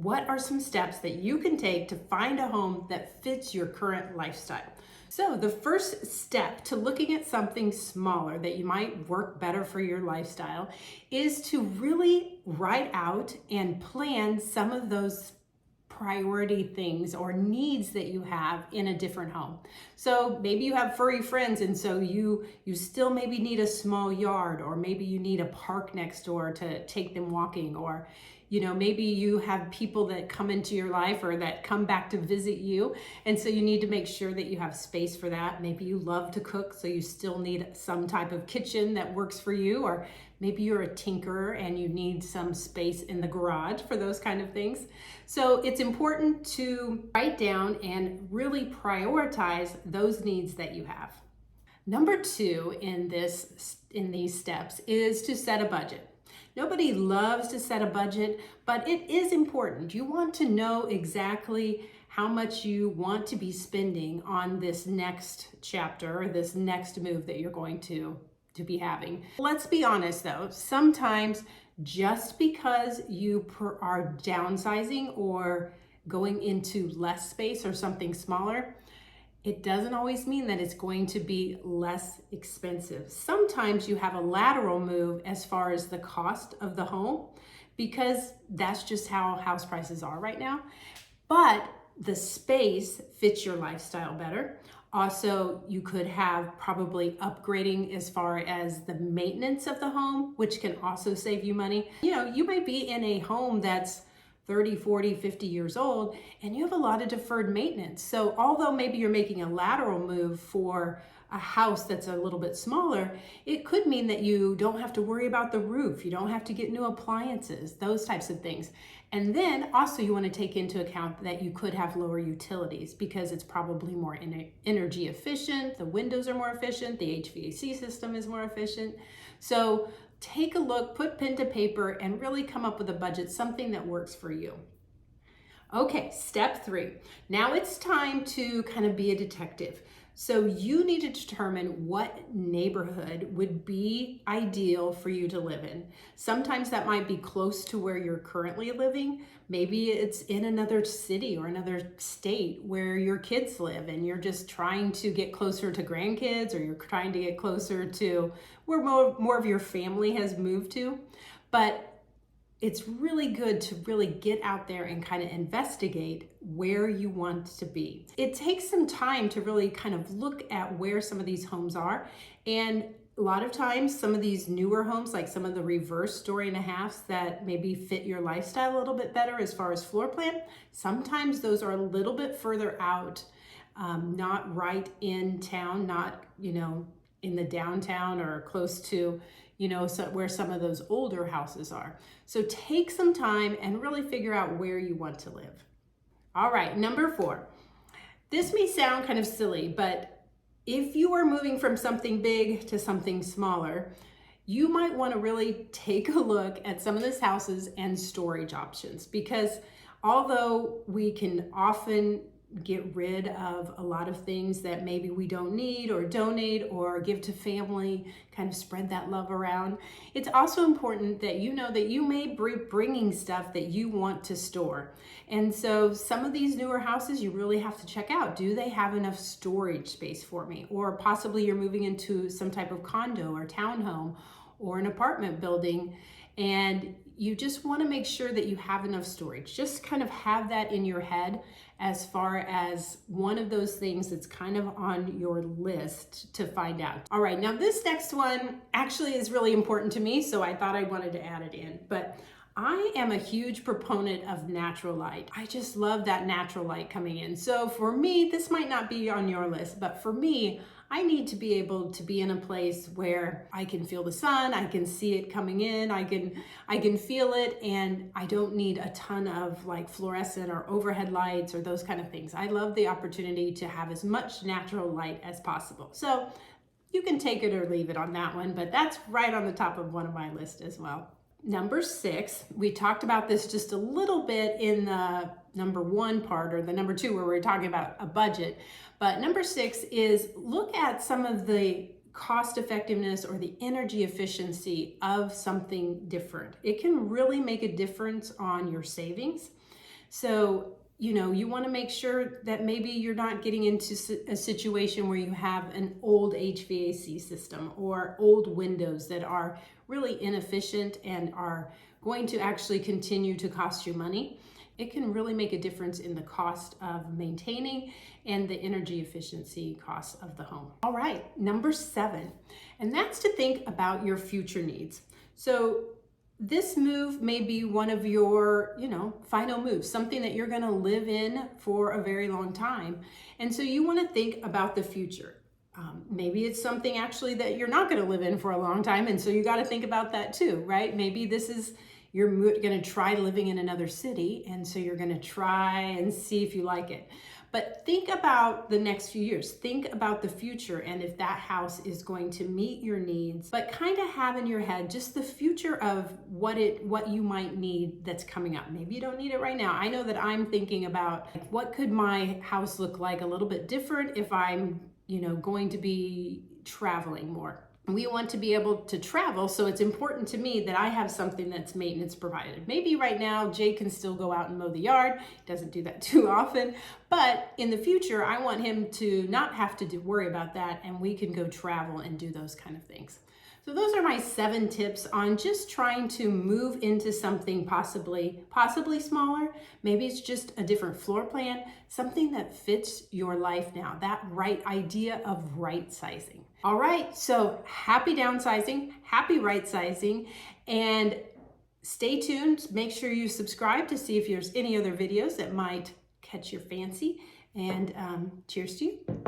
what are some steps that you can take to find a home that fits your current lifestyle? So the first step to looking at something smaller that you might work better for your lifestyle is to really write out and plan some of those priority things or needs that you have in a different home. So maybe you have furry friends, and so you still maybe need a small yard, or maybe you need a park next door to take them walking, or maybe you have people that come into your life or that come back to visit you, and so you need to make sure that you have space for that. Maybe you love to cook, so you still need some type of kitchen that works for you, or maybe you're a tinkerer and you need some space in the garage for those kind of things. So it's important to write down and really prioritize those needs that you have. Number 2 in these steps is to set a budget. Nobody loves to set a budget, but it is important. You want to know exactly how much you want to be spending on this next chapter or this next move that you're going to be having. Let's be honest though, sometimes just because you are downsizing or going into less space or something smaller, it doesn't always mean that it's going to be less expensive. Sometimes you have a lateral move as far as the cost of the home, because that's just how house prices are right now. But the space fits your lifestyle better. Also, you could have probably upgrading as far as the maintenance of the home, which can also save you money. You might be in a home that's 30, 40, 50 years old, and you have a lot of deferred maintenance. So although maybe you're making a lateral move for a house that's a little bit smaller, it could mean that you don't have to worry about the roof. You don't have to get new appliances, those types of things. And then also you want to take into account that you could have lower utilities because it's probably more energy efficient. The windows are more efficient. The HVAC system is more efficient. So take a look, put pen to paper, and really come up with a budget, something that works for you. Okay, step 3. Now it's time to kind of be a detective. So you need to determine what neighborhood would be ideal for you to live in. Sometimes that might be close to where you're currently living. Maybe it's in another city or another state where your kids live and you're just trying to get closer to grandkids, or you're trying to get closer to where more of your family has moved to. But it's really good to really get out there and kind of investigate where you want to be. It takes some time to really kind of look at where some of these homes are. And a lot of times, some of these newer homes, like some of the reverse story and a halves that maybe fit your lifestyle a little bit better as far as floor plan, sometimes those are a little bit further out, not right in town, not, in the downtown or close to where some of those older houses are. So take some time and really figure out where you want to live. All right, number 4. This may sound kind of silly, but if you are moving from something big to something smaller, you might want to really take a look at some of these houses and storage options, because although we can often get rid of a lot of things that maybe we don't need or donate or give to family, kind of spread that love around. It's also important that you know that you may be bringing stuff that you want to store. And so some of these newer houses, you really have to check out, do they have enough storage space for me? Or possibly you're moving into some type of condo or townhome or an apartment building, and you just want to make sure that you have enough storage. Just kind of have that in your head as far as one of those things that's kind of on your list to find out. All right, now this next one actually is really important to me, so I thought I wanted to add it in. But I am a huge proponent of natural light. I just love that natural light coming in. So for me, this might not be on your list, but for me, I need to be able to be in a place where I can feel the sun, I can see it coming in, I can feel it, and I don't need a ton of like fluorescent or overhead lights or those kind of things. I love the opportunity to have as much natural light as possible. So you can take it or leave it on that one, but that's right on the top of one of my list as well. Number 6, we talked about this just a little bit in the number 1 part, or the number 2 where we're talking about a budget. But number 6 is look at some of the cost effectiveness or the energy efficiency of something different. It can really make a difference on your savings. So, you want to make sure that maybe you're not getting into a situation where you have an old HVAC system or old windows that are really inefficient and are going to actually continue to cost you money. It can really make a difference in the cost of maintaining and the energy efficiency costs of the home. All right, number 7, and that's to think about your future needs. So this move may be one of your, final moves, something that you're going to live in for a very long time. And so you want to think about the future. Maybe it's something actually that you're not going to live in for a long time. And so you got to think about that too, right? Maybe you're going to try living in another city. And so you're going to try and see if you like it. But think about the next few years. Think about the future and if that house is going to meet your needs, but kind of have in your head just the future of what you might need that's coming up. Maybe you don't need it right now. I know that I'm thinking about what could my house look like a little bit different if I'm, going to be traveling more. We want to be able to travel, so it's important to me that I have something that's maintenance provided. Maybe right now Jay can still go out and mow the yard. He doesn't do that too often, but in the future I want him to not have to worry about that, and we can go travel and do those kind of things. So those are my 7 tips on just trying to move into something possibly smaller. Maybe it's just a different floor plan, something that fits your life now, that right idea of right sizing. All right, so happy downsizing, happy right sizing, and stay tuned. Make sure you subscribe to see if there's any other videos that might catch your fancy, and cheers to you.